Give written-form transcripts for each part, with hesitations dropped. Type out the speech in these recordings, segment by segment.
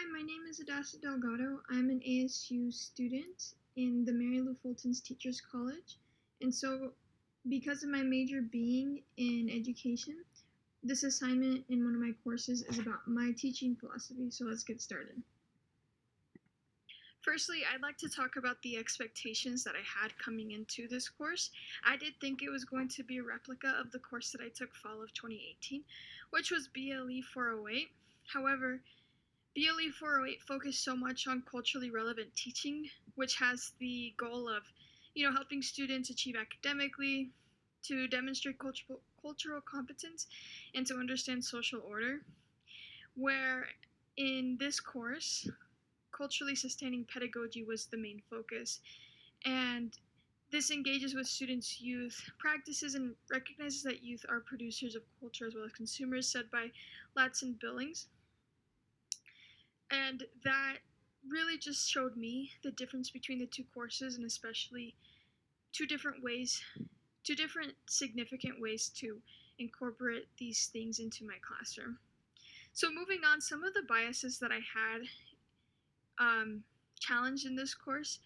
Hi, my name is Adassa Delgado. I'm an ASU student in the Mary Lou Fulton's Teachers College. And so, because of my major being in education, this assignment in one of my courses is about my teaching philosophy. So, let's get started. Firstly, I'd like to talk about the expectations that I had coming into this course. I did think it was going to be a replica of the course that I took fall of 2018, which was BLE 408. However, BLE 408 focused so much on culturally relevant teaching, which has the goal of, helping students achieve academically, to demonstrate cultural competence, and to understand social order. Where in this course, culturally sustaining pedagogy was the main focus, and this engages with students' youth practices and recognizes that youth are producers of culture as well as consumers, said by Ladson Billings. And that really just showed me the difference between the two courses, and especially two different significant ways to incorporate these things into my classroom. So moving on, some of the biases that I had challenged in this course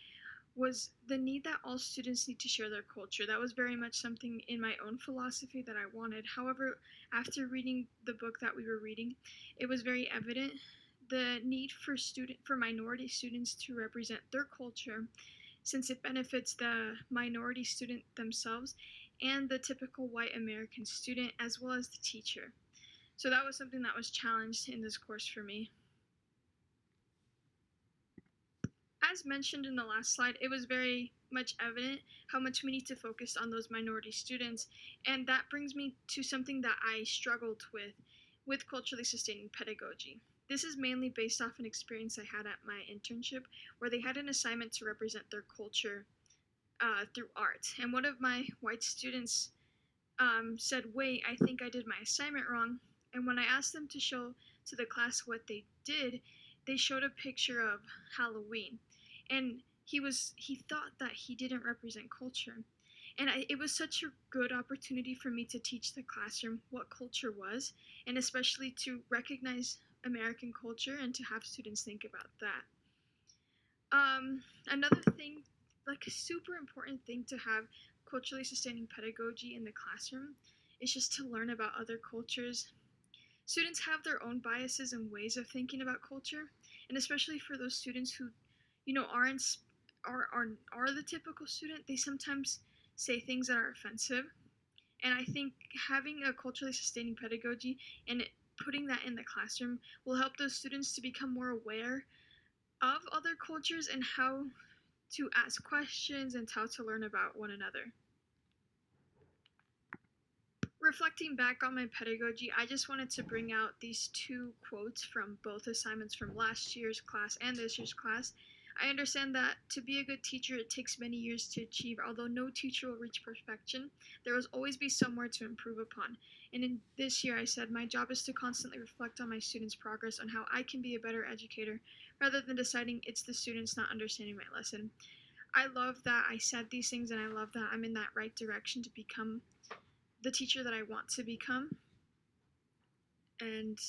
was the need that all students need to share their culture. That was very much something in my own philosophy that I wanted. However, after reading the book that we were reading, it was very evident the need for minority students to represent their culture, since it benefits the minority student themselves and the typical white American student, as well as the teacher. So that was something that was challenged in this course for me. As mentioned in the last slide, it was very much evident how much we need to focus on those minority students, and that brings me to something that I struggled with culturally sustaining pedagogy. This is mainly based off an experience I had at my internship, where they had an assignment to represent their culture through art. And one of my white students said, "Wait, I think I did my assignment wrong." And when I asked them to show to the class what they did, they showed a picture of Halloween. And he thought that he didn't represent culture. And it was such a good opportunity for me to teach the classroom what culture was, and especially to recognize American culture and to have students think about that. Another thing, like a super important thing to have culturally sustaining pedagogy in the classroom, is just to learn about other cultures. Students have their own biases and ways of thinking about culture, and especially for those students who, aren't are the typical student, they sometimes say things that are offensive. And I think having a culturally sustaining pedagogy and putting that in the classroom will help those students to become more aware of other cultures and how to ask questions and how to learn about one another. Reflecting back on my pedagogy, I just wanted to bring out these two quotes from both assignments from last year's class and this year's class. I understand that to be a good teacher, it takes many years to achieve. Although no teacher will reach perfection, there will always be somewhere to improve upon. And in this year, I said, my job is to constantly reflect on my students' progress on how I can be a better educator, rather than deciding it's the students not understanding my lesson. I love that I said these things, and I love that I'm in that right direction to become the teacher that I want to become. And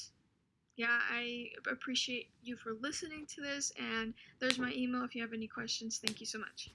yeah, I appreciate you for listening to this, and there's my email if you have any questions. Thank you so much.